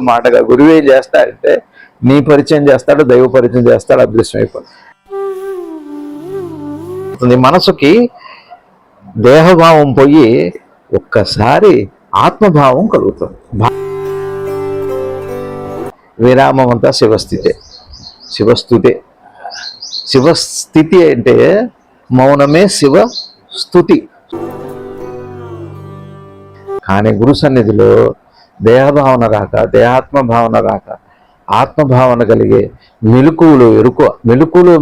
మాటగా గురువు ఏం చేస్తాడంటే నీ పరిచయం చేస్తాడు, దైవ పరిచయం చేస్తాడు, అదృశ్యం అయిపోతుంది. మనసుకి దేహభావం పోయి ఒక్కసారి ఆత్మభావం కలుగుతుంది. విరామం అంతా శివస్థితే. శివస్థితి అంటే మౌనమే శివ స్థుతి. కానీ గురు సన్నిధిలో దేహభావన రాక, దేహాత్మ భావన రాక, ఆత్మభావన కలిగే మెలకువలో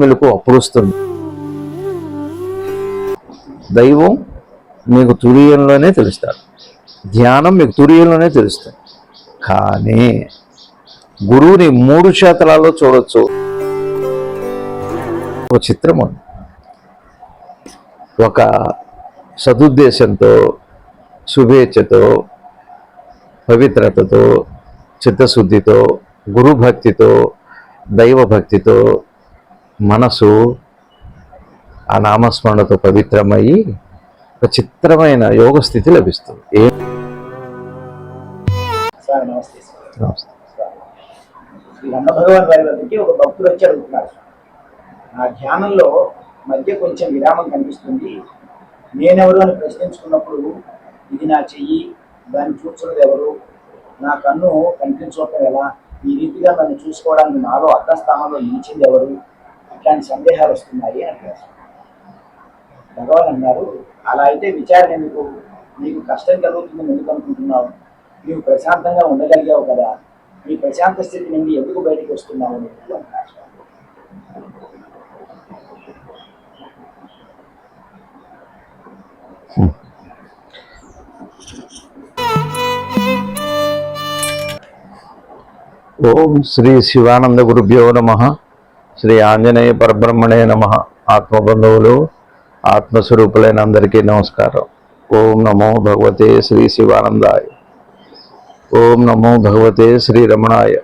మెలకువ అప్పుడు వస్తుంది. దైవం మీకు తురియంలోనే తెలుస్తాడు, ధ్యానం మీకు తురియంలోనే తెలుస్తుంది. కానీ గురువుని 3 క్షేత్రాల్లో చూడొచ్చు. ఒక చిత్రం ఉంది. ఒక సదుద్దేశంతో, శుభేచ్ఛతో, పవిత్రతతో, చిత్తశుద్ధితో, గురుభక్తితో, దైవభక్తితో మనసు ఆ నామస్మరణతో పవిత్రమయ్యి ఒక చిత్రమైన యోగ స్థితి లభిస్తుంది. రమణ భగవాన్ వారి వద్దకి ఒక భక్తుడు వచ్చి అడుగుతున్నారు, నా ధ్యానంలో మధ్య కొంచెం విరామం కనిపిస్తుంది, నేనెవరు అని ప్రశ్నించుకున్నప్పుడు ఇది నా చెయ్యి, దాన్ని చూస్తున్నది ఎవరు, నా కన్ను కనిపించడం ఎలా, ఈ రీతిగా నన్ను చూసుకోవడానికి నాలో అర్థస్థానంలో నిలిచింది ఎవరు, ఇట్లాంటి సందేహాలు వస్తున్నాయి అని అడిగారు. భగవాన్ అన్నారు, అలా అయితే విచారణ ఎందుకు, నీకు కష్టం కలుగుతుందని ఎందుకు అనుకుంటున్నావు, నీవు ప్రశాంతంగా ఉండగలిగావు కదా, నీ ప్రశాంత స్థితి నుండి ఎందుకు బయటకు వస్తున్నావు అని అన్నారు. ఓం శ్రీ శివానంద గురుభ్యో నమః. శ్రీ ఆంజనేయ పరబ్రహ్మణే నమః. ఆత్మబంధువులు, ఆత్మస్వరూపులైన అందరికీ నమస్కారం. ఓం నమో భగవతే శ్రీ శివానందాయ. ఓం నమో భగవతే శ్రీ రమణాయ.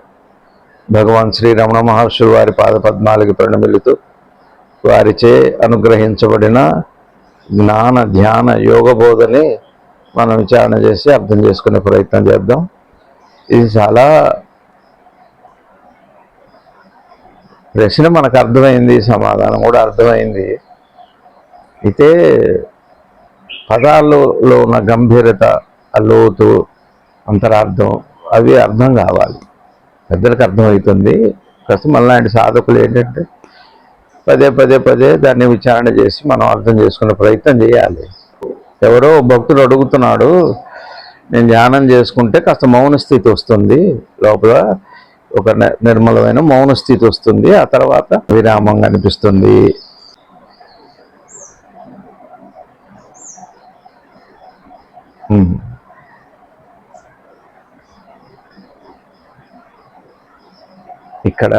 భగవాన్ శ్రీ రమణ మహర్షులు వారి పాదపద్మాలకి ప్రణమిల్లుతూ వారిచే అనుగ్రహించబడిన జ్ఞాన ధ్యాన యోగ బోధని మనం విచారణ చేసి అర్థం చేసుకునే ప్రయత్నం చేద్దాం. ఇది చాలా ప్రశ్న మనకు అర్థమైంది, సమాధానం కూడా అర్థమైంది. అయితే పదాల్లో ఉన్న గంభీరత, ఆ లోతు, అంతరార్థం అవి అర్థం కావాలి. పెద్దలకు అర్థమవుతుంది. ప్రస్తుతం మనలాంటి సాధకులు ఏంటంటే పదే దాన్ని విచారణ చేసి మనం అర్థం చేసుకునే ప్రయత్నం చేయాలి. ఎవరో భక్తుడు అడుగుతున్నాడు, నేను ధ్యానం చేసుకుంటే కాస్త మౌన స్థితి వస్తుంది, లోపల ఒక నిర్మలమైన మౌన స్థితి వస్తుంది, ఆ తర్వాత విరామం కనిపిస్తుంది. ఇక్కడ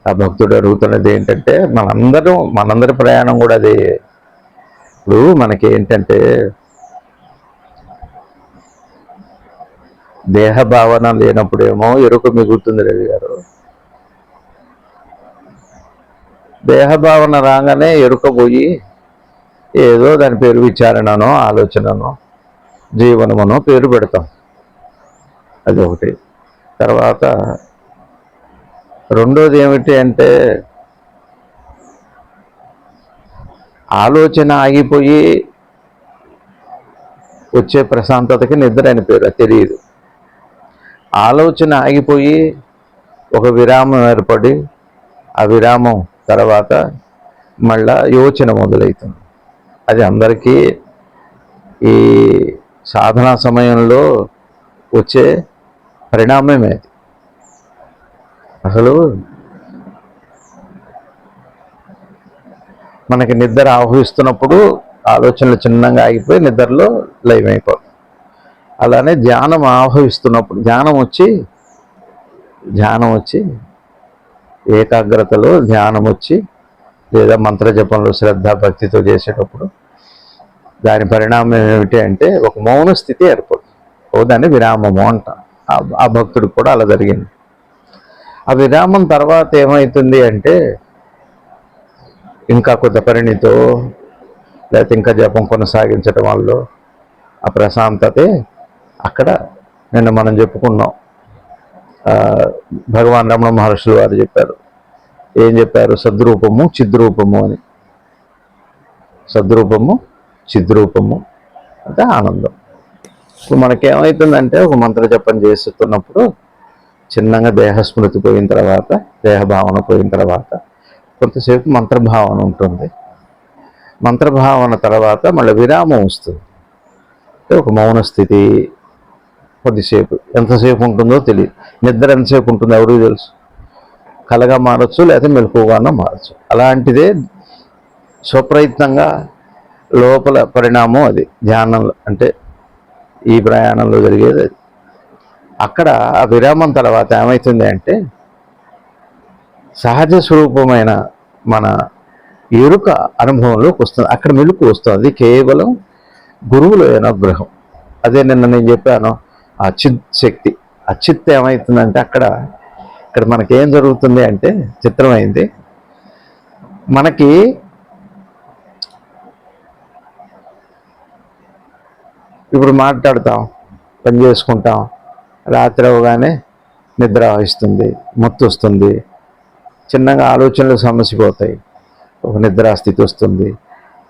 ఆ భక్తుడు అడుగుతున్నది ఏంటంటే మనందరి ప్రయాణం కూడా అదే. ఇప్పుడు మనకి ఏంటంటే దేహ భావన లేనప్పుడేమో ఎరుక మిగులుతుంది. రవి గారు, దేహ భావన రాగానే ఎరుక పోయి ఏదో దాని పేరు విచారణనో, ఆలోచననో, జీవనమనో పేరు పెడతాం. అది ఒకటి. తర్వాత రెండోది ఏమిటి అంటే ఆలోచన ఆగిపోయి వచ్చే ప్రశాంతతకి నిద్ర అని పేరు. అది తెలియదు. ఆలోచన ఆగిపోయి ఒక విరామం ఏర్పడి ఆ విరామం తర్వాత మళ్ళా యోచన మొదలవుతుంది. అది అందరికీ ఈ సాధనా సమయంలో వచ్చే పరిణామమే. అసలు మనకి నిద్ర ఆహ్వానిస్తున్నప్పుడు ఆలోచనలు చిన్నగా ఆగిపోయి నిద్రలో లయమైపోతుంది. అలానే ధ్యానం ఆహ్వానిస్తున్నప్పుడు ధ్యానం వచ్చి ఏకాగ్రతలో ధ్యానం వచ్చి లేదా మంత్రజపంలో శ్రద్ధాభక్తితో చేసేటప్పుడు దాని పరిణామం ఏమిటి అంటే ఒక మౌన స్థితి ఏర్పడుతుంది. దాన్ని విరామము అంటాం. ఆ భక్తుడికి కూడా అలా జరిగింది. ఆ విరామం తర్వాత ఏమవుతుంది అంటే ఇంకా కొంత పరిణితో లేకపోతే ఇంకా జపం కొనసాగించడం వల్ల ఆ ప్రశాంతతే అక్కడ నిన్న మనం చెప్పుకున్నాం. ఆ, భగవాన్ రమణ మహర్షులు వారు చెప్పారు. ఏం చెప్పారు? సద్రూపము చిద్రూపము అని. సద్రూపము చిద్రూపము అంటే ఆనందం. ఇప్పుడు మనకేమవుతుందంటే ఒక మంత్ర జపం చేస్తున్నప్పుడు చిన్నగా దేహస్మృతి పోయిన తర్వాత, దేహభావన పోయిన తర్వాత కొంతసేపు మంత్రభావన ఉంటుంది. మంత్రభావన తర్వాత మళ్ళీ విరామం వస్తుంది. ఒక మౌన స్థితి కొద్దిసేపు, ఎంతసేపు ఉంటుందో తెలియదు. నిద్ర ఎంతసేపు ఉంటుందో ఎవరికి తెలుసు? కలగా మారచ్చు, లేకపోతే మెలకువగానో మారచ్చు. అలాంటిదే స్వప్రయత్నంగా లోపల పరిణామం అది. ధ్యానంలో అంటే ఈ ప్రయాణంలో జరిగేది అది. అక్కడ ఆ విరామం తర్వాత ఏమవుతుంది అంటే సహజ స్వరూపమైన మన ఎరుక అనుభవంలోకి వస్తుంది. అక్కడ మెలుకు వస్తుంది కేవలం గురువుల అనుగ్రహం. అదే నిన్న నేను చెప్పాను, ఆ చిత్ శక్తి. ఆ చిత్ ఏమవుతుందంటే ఇక్కడ మనకేం జరుగుతుంది అంటే చిత్రమైంది. మనకి ఇప్పుడు మాట్లాడతాం, పని చేసుకుంటాం, రాత్రి అవగానే నిద్ర వహిస్తుంది, మత్తు వస్తుంది, చిన్నగా ఆలోచనలు సమసిపోతాయి, ఒక నిద్రా స్థితి వస్తుంది.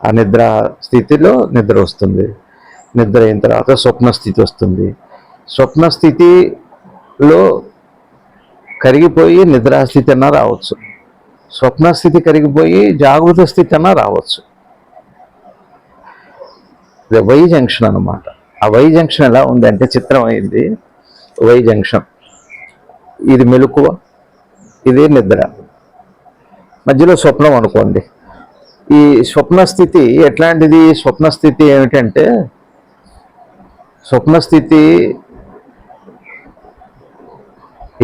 ఆ నిద్రా స్థితిలో నిద్ర వస్తుంది. నిద్ర అయిన తర్వాత స్వప్న స్థితి వస్తుంది. స్వప్న స్థితిలో కరిగిపోయి నిద్రాస్థితి అన్నా రావచ్చు. స్వప్న స్థితి కరిగిపోయి జాగృత స్థితి అన్నా రావచ్చు. ఇది వై జంక్షన్ అన్నమాట. ఆ వై జంక్షన్ ఎలా ఉంది అంటే చిత్రం అయింది. వై జంక్షన్, ఇది మెలకువ, ఇది నిద్ర, మధ్యలో స్వప్నం అనుకోండి. ఈ స్వప్న స్థితి ఎట్లాంటిది? స్వప్న స్థితి ఏమిటంటే, స్వప్న స్థితి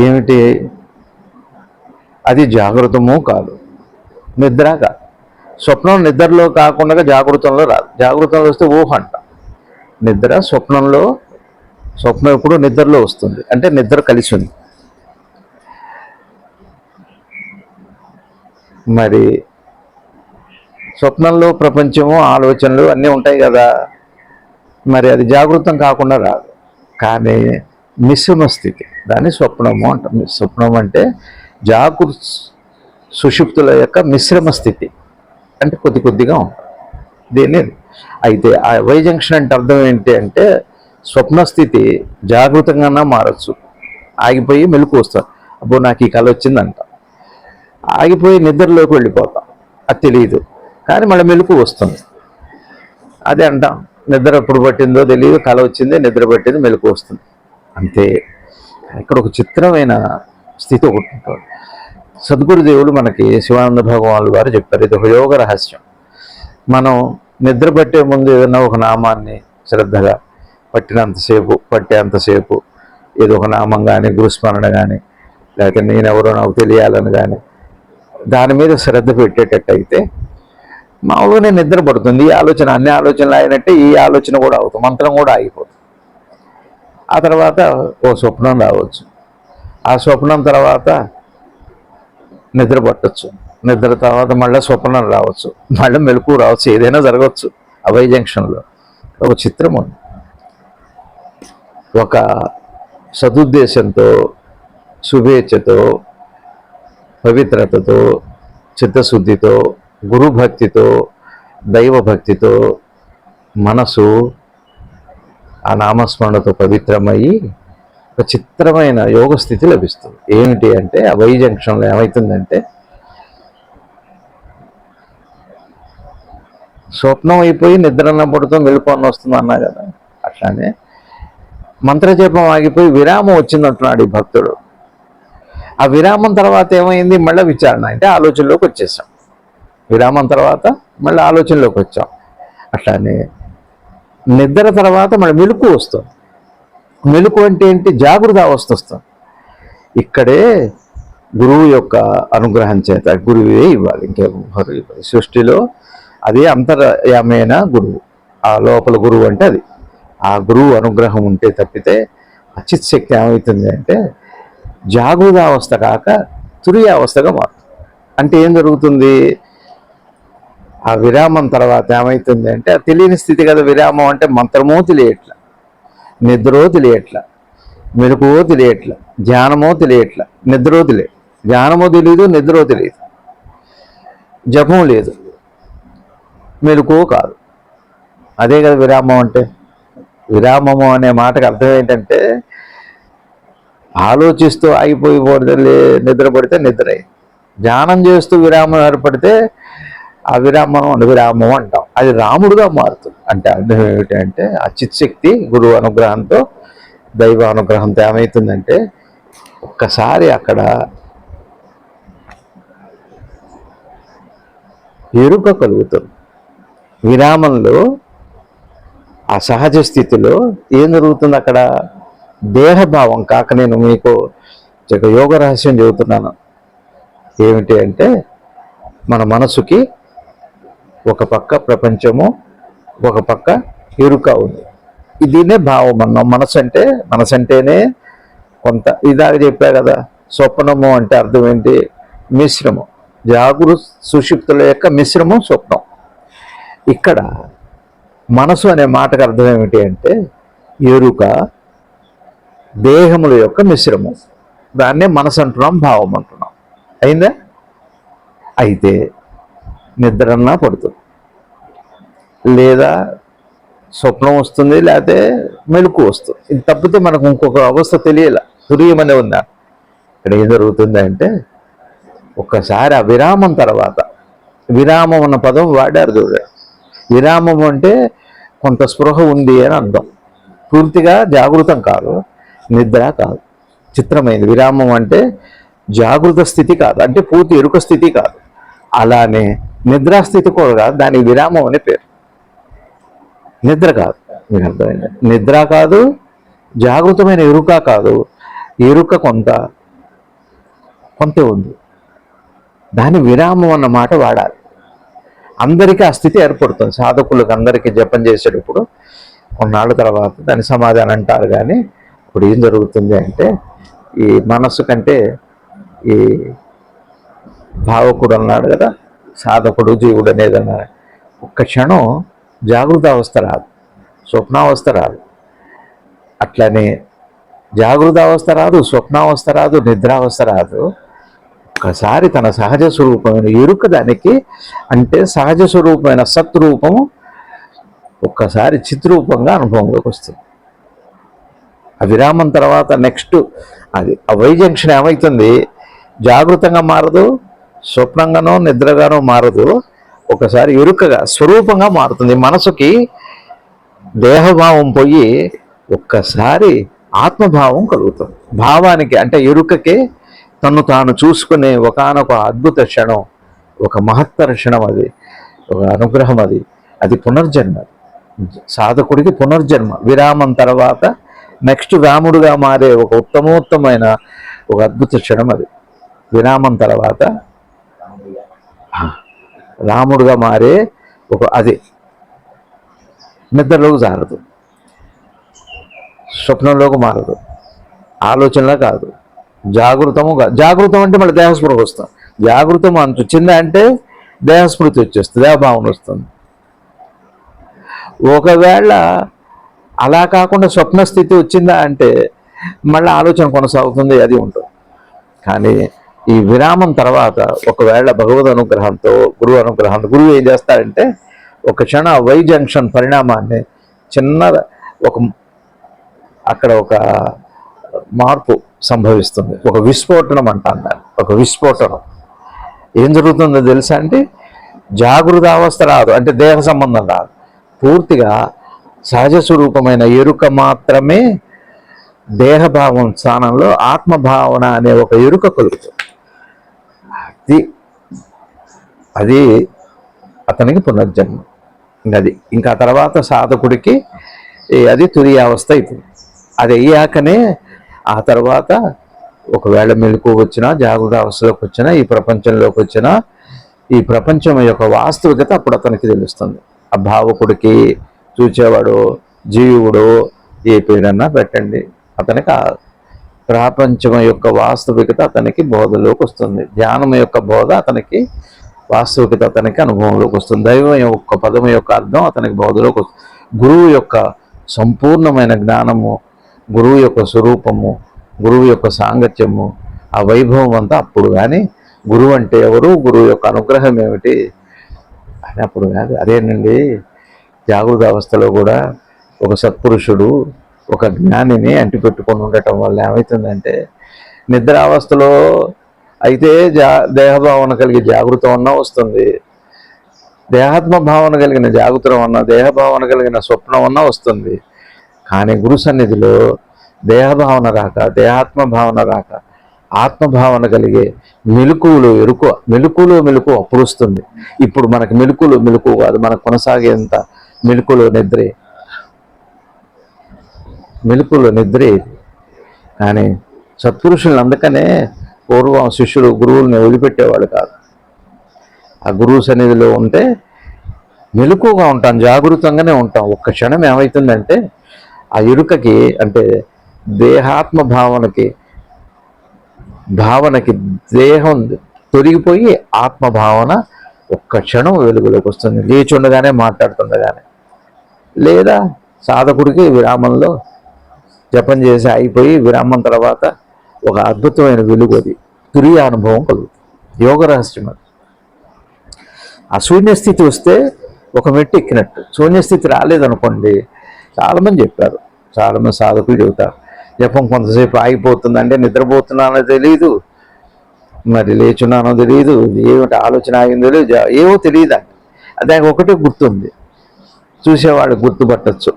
ఏమిటి? అది జాగృతము కాదు, నిద్ర కాదు. స్వప్నం నిద్రలో కాకుండా జాగృతంలో రాదు. జాగృతంలో వస్తే ఊహ అంట. నిద్ర స్వప్నంలో, స్వప్నం ఎప్పుడు నిద్రలో వస్తుంది అంటే నిద్ర కలిసి ఉంది. మరి స్వప్నంలో ప్రపంచము, ఆలోచనలు అన్నీ ఉంటాయి కదా. మరి అది జాగృతం కాకుండా రాదు. కానీ మిశ్రమ స్థితి, దాన్ని స్వప్నము అంటాం. స్వప్నం అంటే సుషుప్తుల యొక్క మిశ్రమ స్థితి, అంటే కొద్ది కొద్దిగా ఉంటుంది దీన్ని. అయితే ఆ వై జంక్షన్ అంటే అర్థం ఏంటి అంటే, స్వప్న స్థితి జాగృతంగానే మారచ్చు, ఆగిపోయి మెలకు వస్తాం. అబ్బో నాకు ఈ కళ వచ్చిందంట, ఆగిపోయి నిద్రలోకి వెళ్ళిపోతాం, అది తెలియదు, కానీ మళ్ళీ మెలకు వస్తుంది. అదే అంటాం, నిద్ర ఎప్పుడు పట్టిందో తెలియదు, కళ వచ్చింది, నిద్ర పట్టింది, మెలకు వస్తుంది, అంతే. ఇక్కడ ఒక చిత్రమైన స్థితి ఒకటి ఉంటుంది. సద్గురుదేవులు మనకి శివానంద భగవానులు వారు చెప్పారు, ఇది ఒక యోగ రహస్యం. మనం నిద్ర పట్టే ముందు ఏదైనా ఒక నామాన్ని శ్రద్ధగా పట్టేంతసేపు ఏదో ఒక నామం కానీ, గురుస్మరణ కానీ, లేకపోతే నేనెవరో నాకు తెలియాలని కానీ దాని మీద శ్రద్ధ పెట్టేటట్టయితే మామూలుగానే నిద్ర పడుతుంది. ఈ ఆలోచన, అన్ని ఆలోచనలు అయినట్టే ఈ ఆలోచన కూడా అవుతుంది, మంత్రం కూడా ఆగిపోతుంది. ఆ తర్వాత ఓ స్వప్నం రావచ్చు, ఆ స్వప్నం తర్వాత నిద్ర పట్టచ్చు, నిద్ర తర్వాత మళ్ళీ స్వప్నం రావచ్చు, మళ్ళీ మెలకు రావచ్చు, ఏదైనా జరగవచ్చు. అవై జంక్షన్లో ఒక చిత్రం ఉంది. ఒక సదుద్దేశంతో, శుభేచ్ఛతో, పవిత్రతతో, చిత్తశుద్ధితో, గురుభక్తితో, దైవభక్తితో మనసు ఆ నామస్మరణతో పవిత్రమయ్యి ఒక చిత్రమైన యోగ స్థితి లభిస్తుంది. ఏమిటి అంటే ఆ వై జంక్షన్లో ఏమవుతుందంటే, స్వప్నం అయిపోయి నిద్రన్న పడుతూ మెలుపన్న వస్తుంది అన్నా కదా, అట్లానే మంత్రజపం ఆగిపోయి విరామం వచ్చిందంటున్నాడు ఈ భక్తుడు. ఆ విరామం తర్వాత ఏమైంది? మళ్ళీ విచారణ, అంటే ఆలోచనలోకి వచ్చేసాం. విరామం తర్వాత మళ్ళీ ఆలోచనలోకి వచ్చాం. అట్లానే నిద్ర తర్వాత మళ్ళీ మెలకు వస్తుంది. మెలకు అంటే ఏంటి? జాగృత అవస్థ వస్తుంది. ఇక్కడే గురువు యొక్క అనుగ్రహం చేత, గురువే ఇవ్వాలి, ఇంకెవరు ఇవ్వాలి సృష్టిలో. అదే అంతర్యామైన గురువు, ఆ లోపల గురువు అంటే అది. ఆ గురువు అనుగ్రహం ఉంటే తప్పితే అచిత్ శక్తి ఏమవుతుంది అంటే జాగృత అవస్థ కాక తురియ అవస్థగా మారుతుంది. అంటే ఏం జరుగుతుంది? ఆ విరామం తర్వాత ఏమవుతుంది అంటే తెలియని స్థితి కదా విరామం అంటే. మంత్రమో తెలియట్లా, నిద్రో తెలియట్లా, మెలకువో తెలియట్లా, ధ్యానమో తెలియట్లా, నిద్రో తెలియదు. ధ్యానమో తెలియదు, నిద్రో తెలియదు, జపం లేదు, మెలకువ కాదు. అదే కదా విరామం అంటే. విరామము అనే మాటకు అర్థం ఏంటంటే ఆలోచిస్తూ ఆగిపోయి నిద్ర పడితే నిద్ర. ధ్యానం చేస్తూ విరామం ఏర్పడితే ఆ విరామం అంటాం. అది రాముడుగా మారుతుంది. అంటే అర్థం ఏమిటంటే ఆ చిత్శక్తి గురువు అనుగ్రహంతో, దైవ అనుగ్రహంతో ఏమవుతుందంటే ఒక్కసారి అక్కడ ఎరుక కలుగుతుంది. విరామంలో ఆ సహజ స్థితిలో ఏం జరుగుతుంది అక్కడ? దేహభావం కాక నేను మీకు యోగ రహస్యం చెబుతున్నాను. ఏమిటి అంటే మన మనసుకి ఒక పక్క ప్రపంచము, ఒక పక్క ఎరుక ఉంది. దీన్నే భావం అన్నాం. మనసు అంటేనే కొంత ఇదాక చెప్పా కదా, స్వప్నము అంటే అర్థం ఏంటి? మిశ్రమం. జాగృత సుషుప్తుల యొక్క మిశ్రమం స్వప్నం. ఇక్కడ మనసు అనే మాటకు అర్థం ఏమిటి అంటే ఎరుక, దేహముల యొక్క మిశ్రమం. దాన్నే మనసు అంటున్నాం, భావం అంటున్నాం. అయిందా? అయితే నిద్రన్నా పడుతుంది, లేదా స్వప్నం వస్తుంది, లేకపోతే మెలకు వస్తుంది. ఇది తప్పితే మనకు ఇంకొక అవస్థ తెలియాల. తురియమనే ఉందా? ఇక్కడ ఏం జరుగుతుందంటే ఒక్కసారి ఆ విరామం తర్వాత, విరామం అన్న పదం వాడారు చూడండి. విరామం అంటే కొంత స్పృహ ఉంది అని అర్థం. పూర్తిగా జాగృతం కాదు, నిద్ర కాదు. చిత్రమైంది. విరామం అంటే జాగృత స్థితి కాదు, అంటే పూర్తి ఎరుక స్థితి కాదు. అలానే నిద్రాస్థితి కూడా కాదు, దానికి విరామం అనే పేరు. నిద్ర కాదు, మీకు అర్థమైంది? నిద్ర కాదు, జాగృతమైన ఎరుక కాదు. ఎరుక కొంత ఉంది, దాని విరామం అన్న మాట వాడాలి. అందరికీ ఆ స్థితి ఏర్పడుతుంది. సాధకులకు అందరికీ జపం చేసేటప్పుడు కొన్నాళ్ళ తర్వాత దాని సమాధానం అంటారు. కానీ ఇప్పుడు ఏం జరుగుతుంది అంటే ఈ మనస్సు కంటే ఈ భావకుడు అన్నాడు కదా, సాధకుడు జీవుడు అనేది అన్నాడు. ఒక్క క్షణం జాగృత అవస్థ రాదు, స్వప్నావస్థ రాదు. అట్లనే జాగృత అవస్థ రాదు, స్వప్నావస్థ రాదు, నిద్రావస్థ రాదు. ఒక్కసారి తన సహజ స్వరూపమైన ఎరుక దానికి, అంటే సహజ స్వరూపమైన సత్రూపము ఒక్కసారి చిత్రూపంగా అనుభవంలోకి వస్తుంది. ఆ విరామం తర్వాత నెక్స్ట్ అది ఆ వైజంక్షన్ ఏమవుతుంది? జాగృతంగా మారదు, స్వప్నంగానో నిద్రగానో మారదు. ఒకసారి ఎరుకగా స్వరూపంగా మారుతుంది. మనసుకి దేహభావం పోయి ఒక్కసారి ఆత్మభావం కలుగుతుంది. భావానికి అంటే ఎరుకకే తను తాను చూసుకునే ఒకానొక అద్భుత క్షణం, ఒక మహత్తర క్షణం. అది ఒక అనుగ్రహం. అది పునర్జన్మ. సాధకుడికి పునర్జన్మ. విరామం తర్వాత నెక్స్ట్ రాముడుగా మారే ఒక ఉత్తమోత్తమైన ఒక అద్భుత క్షణం అది. విరామం తర్వాత రాముడుగా మారే అది నిద్రలోకి జారదు, స్వప్నంలోకి మారదు, ఆలోచనలో కాదు, జాగృతం అంటే మళ్ళీ దేహస్మృతి వస్తాం. జాగృతం అంత వచ్చిందా అంటే దేహస్మృతి వచ్చేస్తుంది, దేహభావన వస్తుంది. ఒకవేళ అలా కాకుండా స్వప్న స్థితి వచ్చిందా అంటే మళ్ళీ ఆలోచన కొనసాగుతుంది, అది ఉంటుంది. కానీ ఈ విరామం తర్వాత ఒకవేళ భగవద్ అనుగ్రహంతో, గురువు అనుగ్రహంతో, గురువు ఏం చేస్తారంటే ఒక క్షణ వై జంక్షన్ పరిణామాన్ని చిన్న అక్కడ ఒక మార్పు సంభవిస్తుంది. ఒక విస్ఫోటనం అంటాను దాన్ని. ఒక విస్ఫోటనం ఏం జరుగుతుందో తెలుసా అంటే జాగృత అవస్థ రాదు, అంటే దేహ సంబంధం రాదు. పూర్తిగా సహజ స్వరూపమైన ఎరుక మాత్రమే దేహభావం స్థానంలో ఆత్మభావన అనే ఒక ఎరుక కలుగుతుంది. అది అతనికి పునర్జన్మ. ఇంకా తర్వాత సాధకుడికి అది తురియావస్థ అవుతుంది. అది అయ్యాకనే ఆ తర్వాత ఒకవేళ మెలకు వచ్చినా, జాగృత అవస్థలోకి వచ్చినా, ఈ ప్రపంచంలోకి వచ్చినా, ఈ ప్రపంచం యొక్క వాస్తవికత అప్పుడు అతనికి తెలుస్తుంది. ఆ భావకుడికి, చూచేవాడు, జీవుడు, ఏ పేరన్నా పెట్టండి, అతనికి ఆ ప్రపంచం యొక్క వాస్తవికత అతనికి బోధలోకి వస్తుంది. ధ్యానం యొక్క బోధ అతనికి వాస్తవికత, అతనికి అనుభవంలోకి వస్తుంది. దైవం యొక్క పదం యొక్క అర్థం అతనికి బోధలోకి వస్తుంది. గురువు యొక్క సంపూర్ణమైన జ్ఞానము గురువు యొక్క స్వరూపము, గురువు యొక్క సాంగత్యము, ఆ వైభవం అంతా అప్పుడు. కానీ గురువు అంటే ఎవరు, గురువు యొక్క అనుగ్రహం ఏమిటి అని అప్పుడు కాదు. అదేనండి, జాగృత అవస్థలో కూడా ఒక సత్పురుషుడు ఒక జ్ఞానిని అంటిపెట్టుకొని ఉండటం వల్ల ఏమవుతుందంటే, నిద్రావస్థలో అయితే దేహభావన కలిగి జాగృతం అన్నా వస్తుంది, దేహాత్మ భావన కలిగిన జాగృతం అన్నా, దేహభావన కలిగిన స్వప్నం అన్నా వస్తుంది. కానీ గురు సన్నిధిలో దేహభావన రాక, దేహాత్మ భావన రాక, ఆత్మభావన కలిగే మెలకువలు మెలకు అప్పుడు వస్తుంది. ఇప్పుడు మనకు మెలకు కాదు, మనకు కొనసాగేంత మెలకులో నిద్రే ఇది. కానీ సత్పురుషులను అందుకనే పూర్వం శిష్యులు గురువుల్ని వదిలిపెట్టేవాడు కాదు. ఆ గురువు సన్నిధిలో ఉంటే మెలకుగా ఉంటాం, జాగృతంగానే ఉంటాం. ఒక్క క్షణం ఏమవుతుందంటే ఆ ఎరుకకి, అంటే దేహాత్మ భావనకి దేహం తొలగిపోయి ఆత్మభావన ఒక్క క్షణం వెలుగులోకి వస్తుంది. లేచుండగానే, మాట్లాడుతుండగానే, లేదా సాధకుడికి విరామంలో జపం చేసి అయిపోయి విరామం తర్వాత ఒక అద్భుతమైన వెలుగు, అది తురియ అనుభవం కలుగుతుంది. యోగ రహస్యం అది. ఆ శూన్యస్థితి వస్తే ఒక మెట్టు ఎక్కినట్టు. శూన్యస్థితి రాలేదనుకోండి, చాలామంది చెప్పారు, చాలామంది సాధకులు చెబుతారు, జపం కొంతసేపు ఆగిపోతుందంటే నిద్రపోతున్నానో తెలియదు, మరి లేచున్నానో తెలియదు, ఏమిటి ఆలోచన ఆగిందో తెలియదు, ఏవో తెలియదండి. దానికి ఒకటే గుర్తుంది, చూసేవాడు గుర్తుపట్టచ్చు.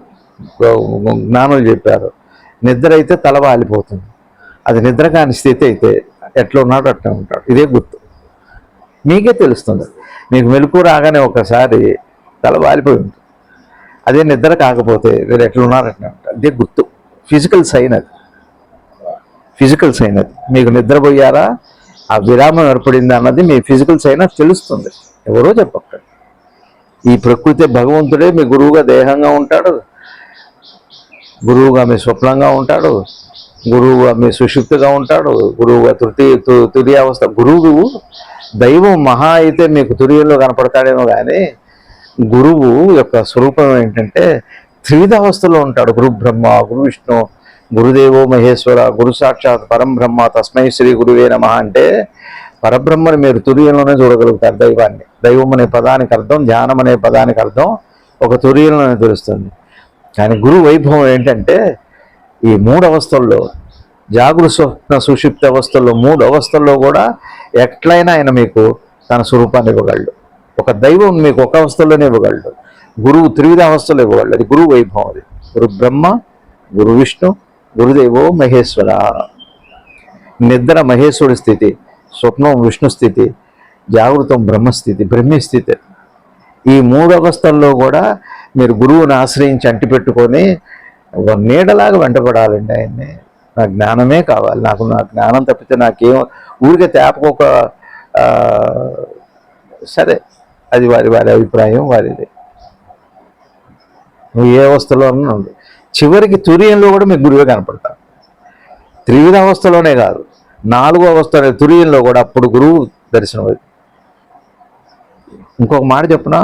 జ్ఞానులు చెప్పారు, నిద్ర అయితే తల వాలిపోతుంది, అది నిద్ర కాని స్థితి అయితే ఎట్లా ఉన్నాడో అట్లా ఉంటాడు. ఇదే గుర్తు, మీకే తెలుస్తుంది. మీకు మెలకు రాగానే ఒకసారి తల వాలిపోయి ఉంటుంది, అదే నిద్ర కాకపోతే మీరు ఎట్లా ఉన్నారో అట్లా ఉంటారు. ఇదే గుర్తు, ఫిజికల్ సైన్ అది. మీకు నిద్రపోయారా, ఆ విరామం ఏర్పడింది అన్నది మీ ఫిజికల్ సైన్ తెలుస్తుంది, ఎవరో చెప్పక్కర్లేదు. ఈ ప్రకృతి భగవంతుడే మీ గురువుగా దేహంగా ఉంటాడు, గురువుగా మీ స్వప్నంగా ఉంటాడు, గురువుగా మీ సుషుప్తిగా ఉంటాడు, గురువుగా తురియావస్థ. గురువు దైవం మహా అయితే మీకు తురియంలో కనపడతాడేమో, కానీ గురువు యొక్క స్వరూపం ఏంటంటే త్రివిధావస్థలో ఉంటాడు. గురు బ్రహ్మ, గురు విష్ణు, గురుదేవో మహేశ్వర, గురు సాక్షాత్ పరం బ్రహ్మ, తస్మై శ్రీ గురువే నమః అంటే పరబ్రహ్మని మీరు తురియంలోనే చూడగలుగుతారు. దైవాన్ని, దైవం అనే పదానికి అర్థం, ధ్యానం అనే పదానికి అర్థం ఒక తురియంలోనే తెలుస్తుంది. కానీ గురు వైభవం ఏంటంటే ఈ 3 అవస్థల్లో, జాగృత స్వప్న సుషుప్తి అవస్థల్లో, 3 అవస్థల్లో కూడా ఎట్లయినా ఆయన మీకు తన స్వరూపాన్ని ఇవ్వగలడు. ఒక దైవం మీకు ఒక అవస్థలోనే ఇవ్వగలడు, గురువు త్రివిధ అవస్థలో ఇవ్వగలడు. అది గురువు వైభవం. అది గురు బ్రహ్మ, గురు విష్ణు, గురుదేవో మహేశ్వర. నిద్ర మహేశ్వరుడి స్థితి, స్వప్నం విష్ణు స్థితి, జాగృతం బ్రహ్మస్థితి, బ్రహ్మస్థితి. ఈ 3 అవస్థల్లో కూడా మీరు గురువుని ఆశ్రయించి అంటిపెట్టుకొని ఒక నీడలాగా వెంటపడాలండి ఆయన్ని. నా జ్ఞానమే కావాలి, నా జ్ఞానం తప్పితే నాకేం, ఊరికే తేపకొక సరే, అది వారి అభిప్రాయం, వారిది. నువ్వు ఏ అవస్థలో ఉండు, చివరికి తురియంలో కూడా మీకు గురువే కనపడతాడు. త్రివిధ అవస్థలోనే కాదు, 4వ అవస్థ తురియంలో కూడా అప్పుడు గురువు దర్శనం. ఇంకొక మాట చెప్పునా,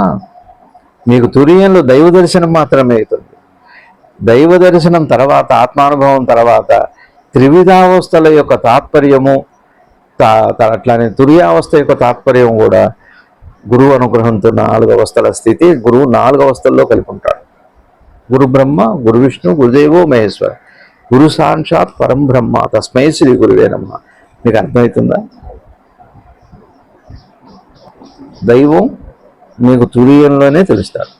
మీకు తురియంలో దైవ దర్శనం మాత్రమే అవుతుంది. దైవ దర్శనం తర్వాత, ఆత్మానుభవం తర్వాత త్రివిధావస్థల యొక్క తాత్పర్యము, అట్లానే తురియావస్థ యొక్క తాత్పర్యం కూడా గురువు అనుగ్రహంతో 4 అవస్థల స్థితి. గురువు 4 అవస్థల్లో కలిపి ఉంటాడు. గురు బ్రహ్మ, గురు విష్ణు, గురుదేవో మహేశ్వర, గురు సాక్షాత్ పరం బ్రహ్మ, తస్మై శ్రీ గురువే నమః. మీకు అర్థమవుతుందా? దైవం మీకు తురియంలోనే తెలుస్తాడు,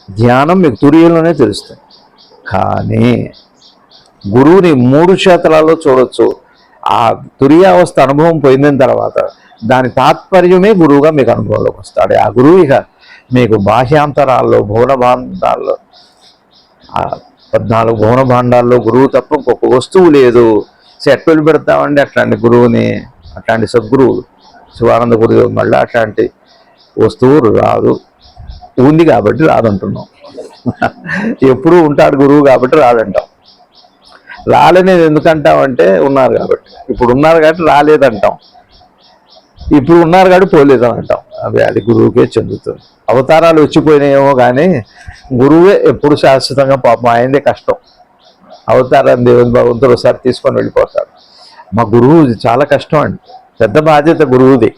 ధ్యానం మీకు తురియంలోనే తెలుస్తుంది. కానీ గురువుని 3 క్షేత్రాల్లో చూడొచ్చు. ఆ తురియావస్థ అనుభవం పోయిన తర్వాత దాని తాత్పర్యమే గురువుగా మీకు అనుభవంలోకి వస్తాడు. ఆ గురువు ఇక మీకు బాహ్యాంతరాల్లో, భువన భాండాల్లో, 14 భువన భాండాల్లో గురువు తప్ప ఇంకొక వస్తువు లేదు. ఎట్టు పెడతామండి అట్లాంటి గురువుని, అట్లాంటి సద్గురువులు. శివానంద గురుదేవుడు మళ్ళీ అట్లాంటి వస్తువు రాదు, ఉంది కాబట్టి రాదంటున్నాం. ఎప్పుడూ ఉంటాడు గురువు కాబట్టి రాదంటాం. రాలేనేది ఎందుకంటామంటే ఉన్నారు కాబట్టి. ఇప్పుడు ఉన్నారు కాబట్టి రాలేదంటాం, ఇప్పుడు ఉన్నారు కాబట్టి పోలేదని అంటాం. అది గురువుకే చెందుతుంది. అవతారాలు వచ్చిపోయినాయేమో కానీ గురువే ఎప్పుడు శాశ్వతంగా, పాపం ఆయనదే కష్టం. అవతారం దేవుని భగవంతుడు ఒకసారి తీసుకొని వెళ్ళిపోతాడు. మా గురువు ఇది చాలా కష్టం అండి, పెద్ద బాధ్యత గురువుది.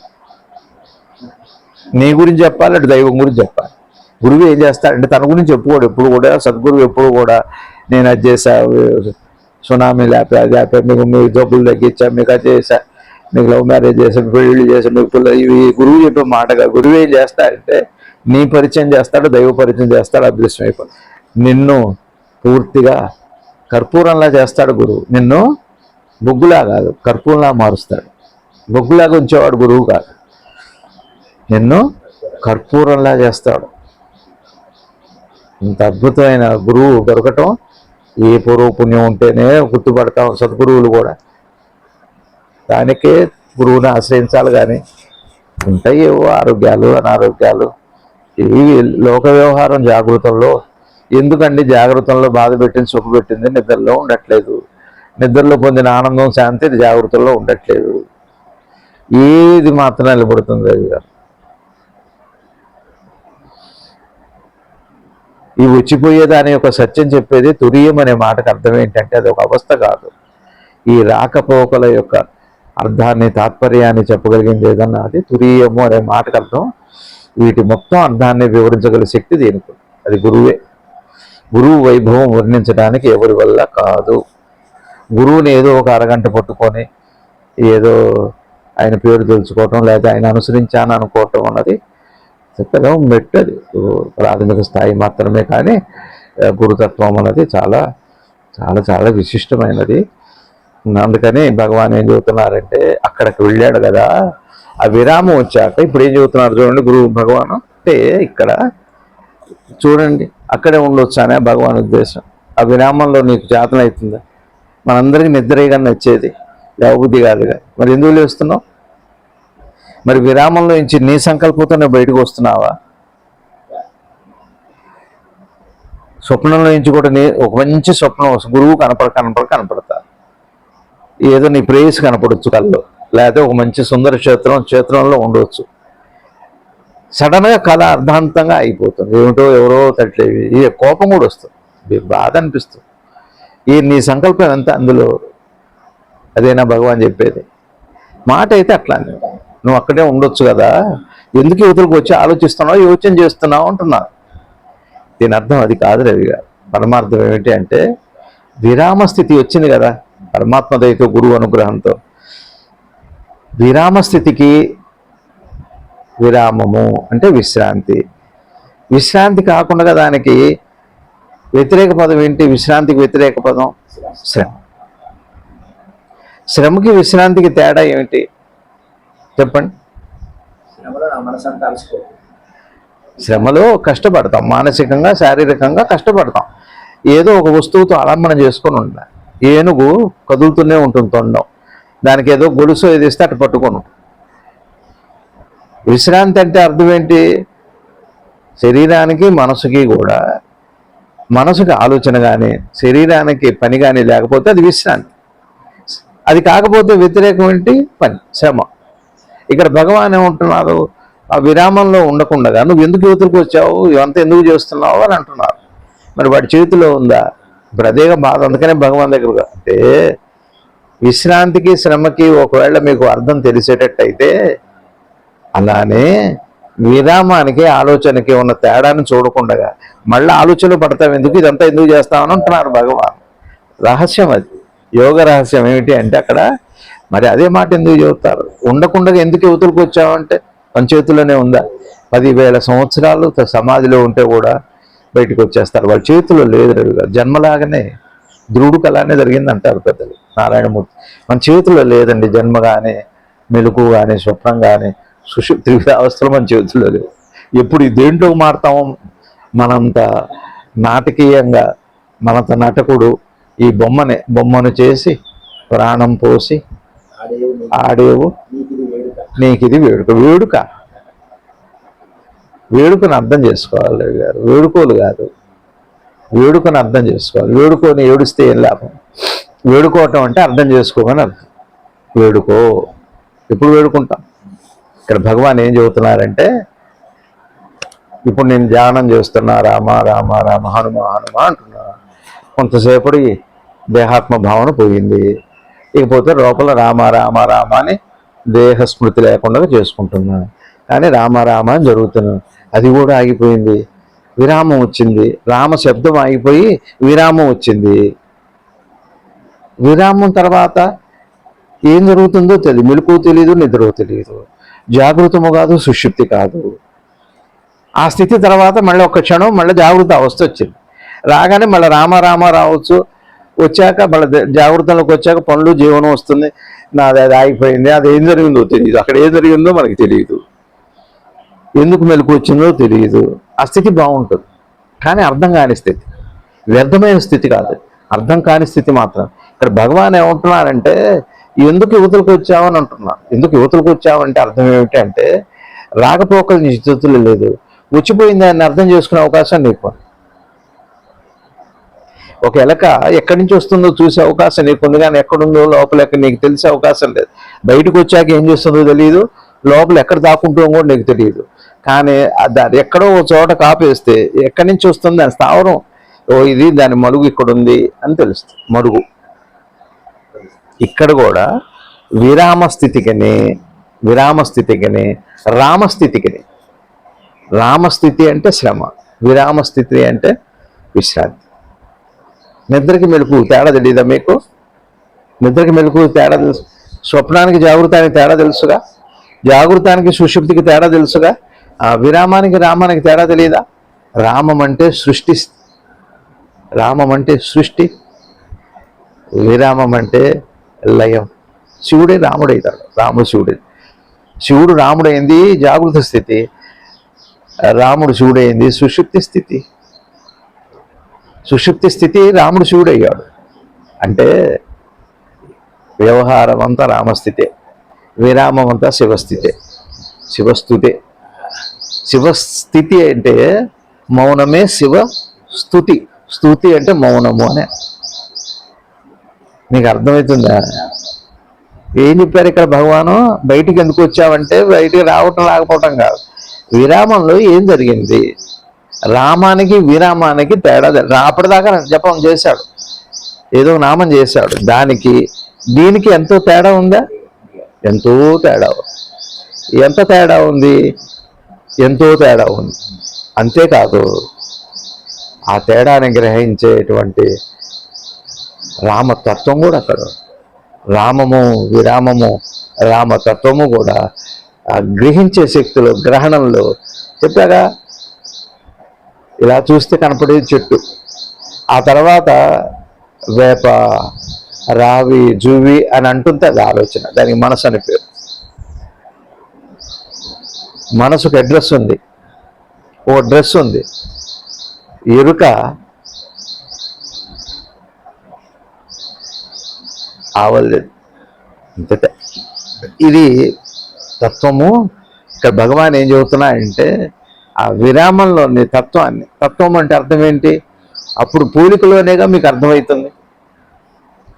నీ గురించి చెప్పాలి, అటు దైవం గురించి చెప్పాలి. గురువు ఏం చేస్తాడంటే తన గురించి చెప్పుకోడు ఎప్పుడు కూడా. సద్గురువు ఎప్పుడు కూడా నేను అది చేశా, సునామీ లేపా, అది లేపా, మీకు జబ్బులు తగ్గించా, మీకు అది చేశా, మీకు లవ్ మ్యారేజ్ చేసా, పెళ్ళిళ్ళు చేసా, మీకు పిల్లలు, ఇవి గురువు చెప్పే మాటగా. గురువు ఏం చేస్తాడంటే నీ పరిచయం చేస్తాడు, దైవ పరిచయం చేస్తాడు, అదృష్టం అయిపోయి నిన్ను పూర్తిగా కర్పూరంలా చేస్తాడు గురువు. నిన్ను బొగ్గులా కాదు, కర్పూరంలా మారుస్తాడు. బొగ్గులాగా ఉంచేవాడు గురువు కాదు, నిన్ను కర్పూరంలా చేస్తాడు. ఇంత అద్భుతమైన గురువు దొరకటం, ఏ పూర్వపుణ్యం ఉంటేనే గుర్తుపడతాం సద్గురువులు కూడా. దానికే గురువుని ఆశ్రయించాలి. కానీ ఉంటాయి ఏవో ఆరోగ్యాలు అనారోగ్యాలు, ఇవి లోక వ్యవహారం. జాగృతంలో ఎందుకండి, జాగృతంలో బాధ పెట్టింది సుఖ పెట్టింది నిద్రలో ఉండట్లేదు, నిద్రలో పొందిన ఆనందం శాంతి ఇది జాగృతంలో ఉండట్లేదు. ఏది మాత్రం నిలబడుతుంది రవి గారు? ఈ వచ్చిపోయేదాని యొక్క సత్యం చెప్పేది తురియం అనే మాటకు అర్థం ఏంటంటే అది ఒక అవస్థ కాదు. ఈ రాకపోకల యొక్క అర్థాన్ని తాత్పర్యాన్ని చెప్పగలిగింది ఏదన్నా అది తురియము అనే మాటకు అర్థం. వీటి మొత్తం అర్థాన్ని వివరించగల శక్తి దీనికి, అది గురువే. గురువు వైభవం వర్ణించడానికి ఎవరి వల్ల కాదు. గురువుని ఏదో ఒక అరగంట పట్టుకొని ఏదో ఆయన పేరు తెలుసుకోవటం లేదా ఆయన అనుసరించాను అనుకోవటం అన్నది చక్కగా మెట్టది, ప్రాథమిక స్థాయి మాత్రమే. కానీ గురుతత్వం అన్నది చాలా చాలా చాలా విశిష్టమైనది. అందుకని భగవాన్ ఏం చెబుతున్నారంటే అక్కడికి వెళ్ళాడు కదా, ఆ విరామం వచ్చాక ఇప్పుడు ఏం చెబుతున్నారు చూడండి గురువు భగవాను. అంటే ఇక్కడ చూడండి అక్కడే ఉండొచ్చు అనే భగవాన్ ఉద్దేశం. ఆ విరామంలో నీకు చేతన అవుతుందా? మనందరికీ నిద్రగా నచ్చేది, లేవబుద్ధి కాదుగా. మరి ఎందుకు లేస్తున్నావు? మరి విరామంలో నుంచి నీ సంకల్పంతోనే బయటకు వస్తున్నావా? స్వప్నంలో నుంచి కూడా ఒక మంచి స్వప్నం గురువు కనపడతా, ఏదో నీ ప్రేయస్ కనపడవచ్చు కళ్ళు, లేకపోతే ఒక మంచి సుందర క్షేత్రంలో ఉండవచ్చు. సడన్గా కళ అర్ధాంతంగా అయిపోతుంది. ఏమిటో ఎవరో తట్లేవి, ఈ కోపం కూడా వస్తుంది, బాధ అనిపిస్తుంది. ఈ నీ సంకల్పం ఎంత అందులో? అదేనా భగవాన్ చెప్పేది? మాట అయితే అట్లా నువ్వు అక్కడే ఉండొచ్చు కదా, ఎందుకు యువతలకు వచ్చి ఆలోచిస్తున్నావు, యోచన చేస్తున్నావు అంటున్నారు. దీని అర్థం అది కాదు రవి గారు. పరమార్థం ఏమిటి అంటే విరామ స్థితి వచ్చింది కదా పరమాత్మ దయతో గురువు అనుగ్రహంతో. విరామ స్థితికి విరామము అంటే విశ్రాంతి. విశ్రాంతి కాకుండా దానికి వ్యతిరేక పదం ఏంటి? విశ్రాంతికి వ్యతిరేక పదం శ్రమ. శ్రమకి విశ్రాంతికి తేడా ఏమిటి చెప్పండి? శ్రమలో కష్టపడతాం, మానసికంగా శారీరకంగా కష్టపడతాం. ఏదో ఒక వస్తువుతో ఆలంబన చేసుకొని ఉండాలి. ఏనుగు కదులుతూనే ఉంటుంది తొండం, దానికి ఏదో గొలుసు ఏది ఇస్తే అటు పట్టుకొని ఉంటుంది. విశ్రాంతి అంటే అర్థం ఏంటి? శరీరానికి మనసుకి కూడా, మనసుకి ఆలోచన కానీ శరీరానికి పని కానీ లేకపోతే అది విశ్రాంతి. అది కాకపోతే వ్యతిరేకం ఏంటి? పని, శ్రమ. ఇక్కడ భగవాన్ ఏమంటున్నారు? ఆ విరామంలో ఉండకుండా నువ్వు ఎందుకు యువతలకు వచ్చావు, ఇవంతా ఎందుకు చేస్తున్నావు అని అంటున్నారు. మరి వాడి చేతిలో ఉందా? ఇప్పుడు అదేగా బాధ. అందుకనే భగవాన్ దగ్గర అంటే విశ్రాంతికి శ్రమకి ఒకవేళ మీకు అర్థం తెలిసేటట్టయితే, అలానే విరామానికి ఆలోచనకి ఉన్న తేడాన్ని చూడకుండా మళ్ళీ ఆలోచనలు పడతావు, ఎందుకు ఇదంతా ఎందుకు చేస్తామని అంటున్నారు భగవాన్. రహస్యం అది, యోగ రహస్యం ఏమిటి అంటే అక్కడ మరి అదే మాట ఎందుకు చెబుతారు? ఉండకుండా ఎందుకు యువతలకు వచ్చావంటే మన చేతుల్లోనే ఉందా? 10,000 సంవత్సరాలు సమాధిలో ఉంటే కూడా బయటకు వచ్చేస్తారు. వాళ్ళ చేతిలో లేదు రవి గారు. జన్మలాగానే ధ్రువుడు అలానే జరిగింది అంటారు పెద్దలు, నారాయణమూర్తి. మన చేతిలో లేదండి జన్మ కానీ, మెలకు కానీ, స్వప్నం కానీ, సుషుప్తి అవస్థలు మన చేతుల్లో లేవు. ఎప్పుడు దేంట్లోకి మారుతామో మనంత నాటకీయంగా, మనంత నటకుడు ఈ బొమ్మను చేసి ప్రాణం పోసి ఆడేవు నీకిది వేడుక. వేడుకను అర్థం చేసుకోవాలి రవి గారు, వేడుకోలు కాదు. వేడుకను అర్థం చేసుకోవాలి. వేడుకొని ఏడుస్తే ఏం లాభం? వేడుకోవటం అంటే అర్థం చేసుకోమని అర్థం. వేడుకో, ఎప్పుడు వేడుకుంటాం? ఇక్కడ భగవాన్ ఏం చెబుతున్నారంటే, ఇప్పుడు నేను ధ్యానం చేస్తున్నా, రామ రామ రామ హనుమ హనుమ అంటున్నా. కొంతసేపటి దేహాత్మ భావన పోయింది. ఇకపోతే లోపల రామ రామ రామ అని దేహ స్మృతి లేకుండా చేసుకుంటున్నాను. కానీ రామ రామ అని జరుగుతున్నాను. అది కూడా ఆగిపోయింది. విరామం వచ్చింది. రామ శబ్దం ఆగిపోయి విరామం వచ్చింది. విరామం తర్వాత ఏం జరుగుతుందో తెలియదు. మెలకువ తెలియదు, నిద్ర తెలియదు. జాగృతము కాదు, సుషుప్తి కాదు. ఆ స్థితి తర్వాత మళ్ళీ ఒక క్షణం మళ్ళీ జాగృత అవస్థ వచ్చింది. రాగానే మళ్ళీ రామ రామ రావచ్చు. వచ్చాక మళ్ళీ జాగృతంలోకి వచ్చాక పనులు జీవనం వస్తుంది. నాది అది ఆగిపోయింది. అది ఏం జరిగిందో తెలియదు. అక్కడ ఏం జరిగిందో మనకి తెలియదు. ఎందుకు మెలకు వచ్చిందో తెలియదు. ఆ స్థితి బాగుంటుంది, కానీ అర్థం కాని స్థితి, వ్యర్థమైన స్థితి కాదు, అర్థం కాని స్థితి మాత్రం. ఇక్కడ భగవాన్ ఏమంటున్నారంటే ఎందుకు యువతలకు వచ్చావని అంటున్నారు. ఎందుకు యువతలకు వచ్చావంటే అర్థం ఏమిటి అంటే రాకపోకలు నీ చేతుల్లో లేదు. వచ్చిపోయింది దాన్ని అర్థం చేసుకునే అవకాశం నీకు. ఒక ఎలక ఎక్కడి నుంచి వస్తుందో చూసే అవకాశం నీకుంది, కానీ ఎక్కడుందో లోపల ఎక్కడ నీకు తెలిసే అవకాశం లేదు. బయటకు వచ్చాక ఏం చేస్తుందో తెలియదు, లోపల ఎక్కడ దాక్కుంటుందో కూడా నీకు తెలియదు. కానీ దాన్ని ఎక్కడో ఒక చోట కాపేస్తే ఎక్కడి నుంచి వస్తుంది దాని స్థావరం, ఓ ఇది దాని మడుగు ఇక్కడ ఉంది అని తెలుస్తుంది. మడుగు ఇక్కడ కూడా విరామస్థితికని రామస్థితికని. రామస్థితి అంటే శ్రమ, విరామస్థితి అంటే విశ్రాంతి. నిద్రకి మెలకు తేడా తెలియదా మీకు? నిద్రకి మెలకు తేడా తెలుసు, స్వప్నానికి జాగృతానికి తేడా తెలుసుగా, జాగృతానికి సుషుప్తికి తేడా తెలుసుగా, విరామానికి రామానికి తేడా తెలియదా? రామం అంటే సృష్టి, విరామం అంటే లయం. శివుడే రాముడైతాడు, రాముడు శివుడే. శివుడు రాముడైంది జాగృత స్థితి, రాముడు శివుడైంది సుషుప్తి స్థితి. రాముడు శివుడు అయ్యాడు అంటే వ్యవహారం అంతా రామస్థితే, విరామం అంతా శివస్థితి అంటే మౌనమే శివస్థుతి. స్తుతి అంటే మౌనము అనే. మీకు అర్థమవుతుందా? ఏం చెప్పారు ఇక్కడ భగవాను? బయటికి ఎందుకు వచ్చావంటే బయటికి రావటం రాకపోవటం కాదు, విరామంలో ఏం జరిగింది. రామానికి విరామానికి తేడా. అప్పటిదాకా జపం చేశాడు, ఏదో నామం చేశాడు, దానికి దీనికి ఎంతో తేడా ఉందా? ఎంతో తేడా ఉంది. అంతేకాదు, ఆ తేడాన్ని గ్రహించేటువంటి రామతత్వం కూడా అక్కడ, రామము విరామము రామతత్వము కూడా గ్రహించే శక్తులు, గ్రహణంలో చెప్పాగా. ఇలా చూస్తే కనపడేది చెట్టు, ఆ తర్వాత వేప, రావి, జువి అని అంటుంటే అది ఆలోచన, దానికి మనసు అని పేరు. మనసుకు అడ్రస్ ఉంది, ఓ డ్రెస్ ఉంది. ఎరుక ఆవలేదు. అంతే. ఇది తత్వము. ఇక్కడ భగవాన్ ఏం చెబుతున్నాయంటే ఆ విరామంలోని తత్వాన్ని. తత్వం అంటే అర్థం ఏంటి? అప్పుడు పూలికలోనేగా మీకు అర్థమవుతుంది,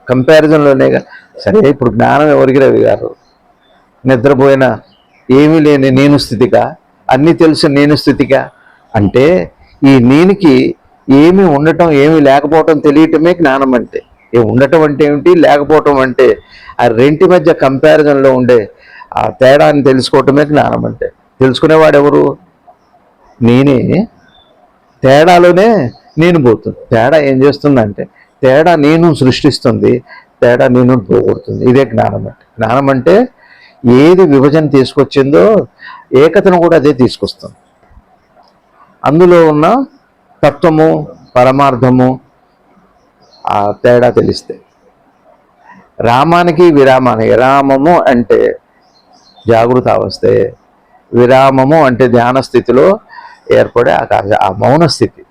కంపారిజన్లోనేగా. సరే, ఇప్పుడు జ్ఞానం ఎవరికి రవి గారు? నిద్రపోయిన ఏమీ లేని నేను స్థితిగా, అన్నీ తెలుసు నేను స్థితిగా అంటే ఈ నేనికి ఏమి ఉండటం ఏమి లేకపోవటం తెలియటమే జ్ఞానం అంటే. ఉండటం అంటే ఏమిటి, లేకపోవటం అంటే ఆ రెంటి మధ్య కంపారిజన్లో ఉండే ఆ తేడాన్ని తెలుసుకోవటమే జ్ఞానం అంటే. తెలుసుకునేవాడు ఎవరు? నేనే. తేడాలోనే నేను పోతుంది. తేడా ఏం చేస్తుందంటే తేడా నేను సృష్టిస్తుంది, తేడా నేను పోగొడుతుంది. ఇదే జ్ఞానం అంటే. జ్ఞానం అంటే ఏది విభజన తీసుకొచ్చిందో ఏకతను కూడా అదే తీసుకొస్తుంది. అందులో ఉన్న తత్వము, పరమార్థము ఆ తేడా తెలిస్తే. రామానికి విరామానికి, రామము అంటే జాగృత అవస్థే, విరామము అంటే ధ్యాన స్థితిలో ఏర్పడే ఆ మౌన స్థితి,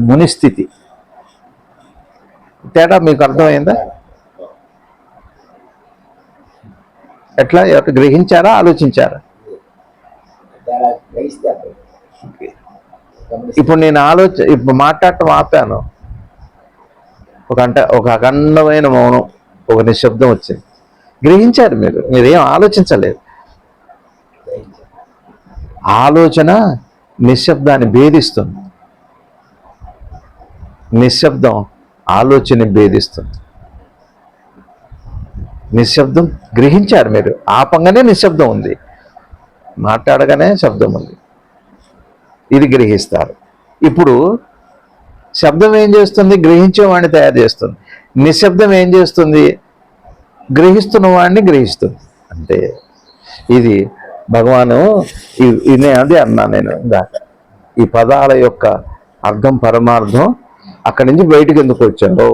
ముని స్థితి. తేడా మీకు అర్థమైందా? ఎట్లా గ్రహించారా, ఆలోచించారా? ఇప్పుడు నేను ఇప్పుడు మాట్లాడటం ఆపాను, ఒక అఖండమైన మౌనం, ఒక నిశ్శబ్దం వచ్చింది. గ్రహించారు మీరు, మీరేం ఆలోచించలేదు. ఆలోచన నిశ్శబ్దాన్ని భేదిస్తుంది. నిశ్శబ్దం ఆలోచన భేదిస్తుంది. నిశ్శబ్దం గ్రహించారు మీరు, ఆపంగానే నిశ్శబ్దం ఉంది, మాట్లాడగానే శబ్దం ఉంది, ఇది గ్రహిస్తారు. ఇప్పుడు శబ్దం ఏం చేస్తుంది? గ్రహించేవాడిని తయారు చేస్తుంది. నిశ్శబ్దం ఏం చేస్తుంది? గ్రహిస్తున్న వాడిని గ్రహిస్తుంది. అంటే ఇది భగవాను ఇది అది అన్నా నేను ఇందాక, ఈ పదాల యొక్క అర్థం పరమార్థం అక్కడి నుంచి బయటికి ఎందుకు వచ్చావు,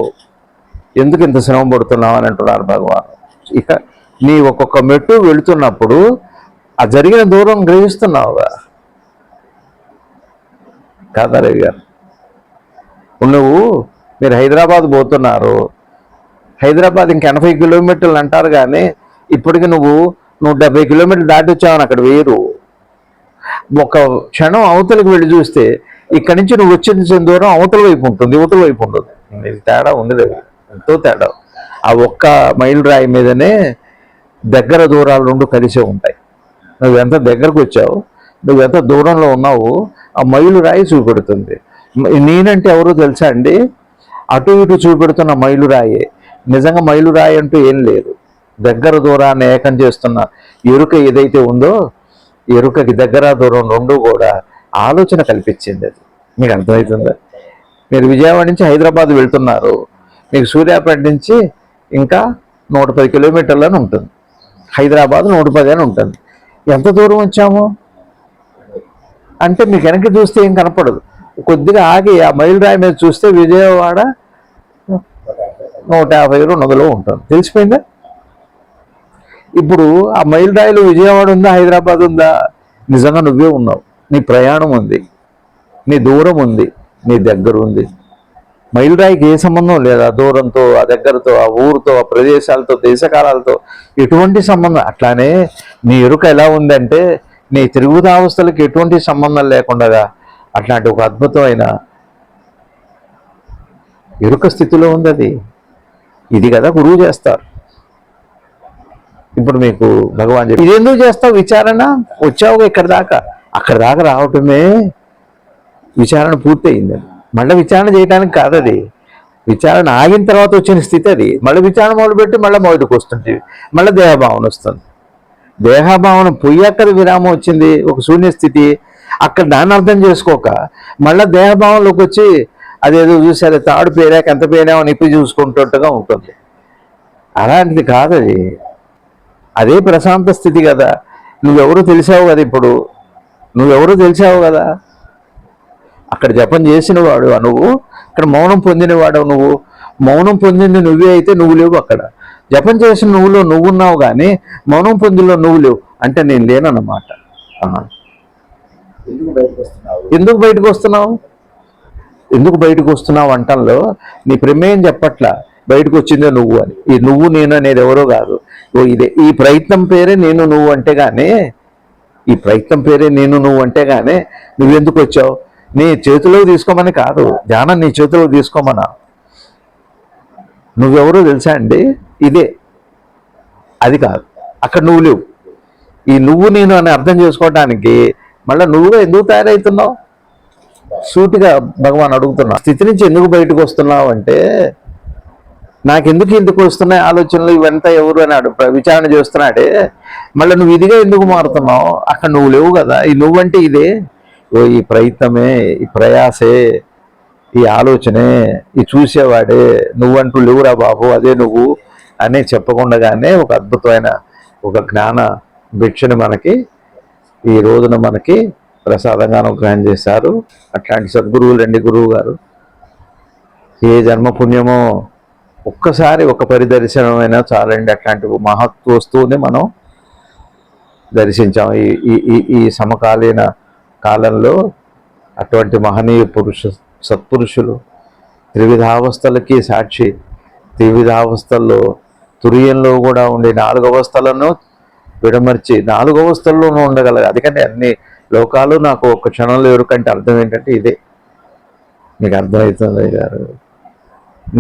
ఎందుకు ఇంత శ్రమ పడుతున్నావు అని అంటున్నారు భగవాన్. ఇక నీ ఒక్కొక్క మెట్టు వెళుతున్నప్పుడు ఆ జరిగిన దూరం గ్రహిస్తున్నావుగా కాదా రవి గారు? మీరు హైదరాబాద్ పోతున్నారు, హైదరాబాద్ ఇంక 80 కిలోమీటర్లు అంటారు, కానీ ఇప్పటికి నువ్వు 170 కిలోమీటర్లు దాటి వచ్చావని అక్కడ వేరు. ఒక క్షణం అవతలికి వెళ్ళి చూస్తే ఇక్కడి నుంచి నువ్వు వచ్చిన దూరం అవతల వైపు ఉంటుంది, యువతల వైపు ఉండదు. ఇది తేడా ఉంది రవి, ఎంతో తేడా. ఆ ఒక్క మైలు రాయి మీదనే దగ్గర దూరాలు రెండు కలిసే ఉంటాయి. నువ్వు ఎంత దగ్గరకు వచ్చావు, నువ్వు ఎంత దూరంలో ఉన్నావు, ఆ మైలు రాయి చూపెడుతుంది. నేనంటే ఎవరో తెలుసా అండి? అటు ఇటు చూపెడుతున్న మైలు రాయే. నిజంగా మైలు రాయి అంటూ ఏం లేదు. దగ్గర దూరాన్ని ఏకం చేస్తున్న ఎరుక ఏదైతే ఉందో, ఎరుకకి దగ్గర దూరం రెండు కూడా ఆలోచన కల్పించింది. అది మీకు అర్థమవుతుందా? మీరు విజయవాడ నుంచి హైదరాబాద్ వెళ్తున్నారు, మీకు సూర్యాపేట నుంచి ఇంకా 110 కిలోమీటర్లని ఉంటుంది, హైదరాబాద్ 110 అని ఉంటుంది. ఎంత దూరం వచ్చాము అంటే మీకు వెనక్కి చూస్తే ఏం కనపడదు. కొద్దిగా ఆగి ఆ మైలు రాయి మీద చూస్తే విజయవాడ 150-200 ఉంటుంది. తెలిసిపోయిందా? ఇప్పుడు ఆ మైలు రాయిలో విజయవాడ ఉందా, హైదరాబాద్ ఉందా? నిజంగా నువ్వే ఉన్నావు. నీ ప్రయాణం ఉంది, నీ దూరం ఉంది, నీ దగ్గర ఉంది. మైలు రాయికి ఏ సంబంధం లేదు ఆ దూరంతో, ఆ దగ్గరతో, ఆ ఊరితో, ఆ ప్రదేశాలతో, దేశకాలాలతో ఎటువంటి సంబంధం. అట్లానే నీ ఎరుక ఎలా ఉందంటే నీ తిరుగుతావస్థలకు ఎటువంటి సంబంధం లేకుండా అట్లాంటి ఒక అద్భుతమైన ఎరుక స్థితిలో ఉంది అది. ఇది కదా గురువు చేస్తారు. ఇప్పుడు మీకు భగవాన్ చెప్పి ఇది ఎందుకు చేస్తావు విచారణ? వచ్చావుగా ఇక్కడ దాకా, అక్కడ దాకా రావటమే విచారణ పూర్తయింది. మళ్ళీ విచారణ చేయడానికి కాదు అది, విచారణ ఆగిన తర్వాత వచ్చిన స్థితి అది. మళ్ళీ విచారణ మొదలుపెట్టి మళ్ళీ మొదటికి వస్తుంది, మళ్ళీ దేహభావన వస్తుంది. దేహభావన పొయ్యాక విరామం వచ్చింది, ఒక శూన్యస్థితి. అక్కడ దాన్ని అర్థం చేసుకోక మళ్ళీ దేహభావంలోకి వచ్చి అదేదో చూసారు, తాడు పేరాక ఎంత పేరామో నిప్పి చూసుకుంటున్నట్టుగా ఉంటుంది. అలాంటిది కాదు అది, అదే ప్రశాంత స్థితి కదా. నువ్వెవరో తెలిసావు కదా, ఇప్పుడు నువ్వెవరో తెలిసావు కదా. అక్కడ జపం చేసినవాడు నువ్వు, ఇక్కడ మౌనం పొందినవాడు నువ్వు. మౌనం పొందింది నువ్వే అయితే నువ్వు లేవు అక్కడ. జపం చేసిన నువ్వులో నువ్వున్నావు, కానీ మౌనం పొందిలో నువ్వు లేవు అంటే నేను లేనన్నమాట. ఎందుకు బయటకు వస్తున్నావు? ఎందుకు బయటకు వస్తున్నావు అంటంలో నీ ప్రమేయం చెప్పట్లా, బయటకు వచ్చిందే నువ్వు అని. ఈ నువ్వు నేను అనేది ఎవరో కాదు, ఇదే. ఈ ప్రయత్నం పేరే నేను నువ్వు అంటే గానీ, ఈ ప్రయత్నం పేరే నేను నువ్వు అంటే గానీ నువ్వెందుకు వచ్చావు? నీ చేతిలోకి తీసుకోమని కాదు, ధ్యానం నీ చేతిలోకి తీసుకోమన్నా. నువ్వెవరో తెలుసా అండి? ఇదే, అది కాదు. అక్కడ నువ్వు లేవు. ఈ నువ్వు నేను అని అర్థం చేసుకోవటానికి మళ్ళీ నువ్వుగా ఎందుకు తయారవుతున్నావు? సూటిగా భగవాన్ అడుగుతున్నా, స్థితి నుంచి ఎందుకు బయటకు వస్తున్నావు అంటే, నాకెందుకు వస్తున్నాయి ఆలోచనలు, ఇవంతా ఎవరు అన్నాడు విచారణ చేస్తున్నాడే. మళ్ళీ నువ్వు ఇదిగా ఎందుకు మారుతున్నావు? అక్కడ నువ్వు లేవు కదా. ఈ నువ్వంటే ఇదే, ఈ ప్రయత్నమే, ఈ ప్రయాసే, ఈ ఆలోచనే, ఈ చూసేవాడే. నువ్వంటూ లేవురా బాబు, అదే నువ్వు అని చెప్పకుండానే ఒక అద్భుతమైన ఒక జ్ఞాన భిక్షని మనకి ఈ రోజున మనకి ప్రసాదంగా అనుగ్రహం చేశారు. అట్లాంటి సద్గురువులు రండి గురువు గారు. ఏ జన్మ పుణ్యమో ఒక్కసారి ఒక పరిదర్శనమైనా చాలండి. అట్లాంటి మహత్వ వస్తువుని మనం దర్శించాం ఈ సమకాలీన కాలంలో. అటువంటి మహనీయ సత్పురుషులు త్రివిధావస్థలకి సాక్షి, త్రివిధావస్థల్లో తురియంలో కూడా ఉండే 4 అవస్థలను విడమర్చి 4 అవస్థల్లోనూ ఉండగలరు. అందుకని అన్ని లోకాలు నాకు ఒక్క క్షణంలో ఎవరికంటే అర్థం ఏంటంటే ఇదే. మీకు అర్థమవుతుంది గారు.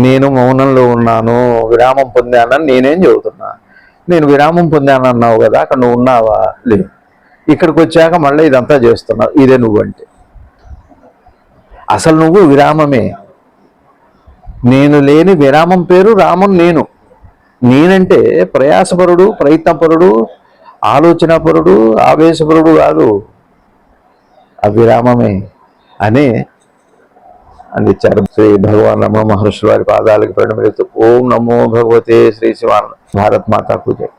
నేను మౌనంలో ఉన్నాను, విరామం పొందానని నేనేం చెబుతున్నా. నేను విరామం పొందానన్నావు కదా, అక్కడ నువ్వు ఉన్నావా? లేదు. ఇక్కడికి వచ్చాక మళ్ళీ ఇదంతా చేస్తున్నావు, ఇదే నువ్వు అంటే. అసలు నువ్వు విరామమే. నేను లేని విరామం పేరు రామం నేను. నేనంటే ప్రయాసపరుడు, ప్రయత్నపరుడు, ఆలోచనాపరుడు, ఆవేశపరుడు కాదు, అవిరామమే అని అందించారు. శ్రీ భగవాన్ రమణ మహర్షి వారి పాదాలకు ప్రణమిలుతూ ఓం నమో భగవతే శ్రీ శివానంద. భారత్ మాతాకు జై.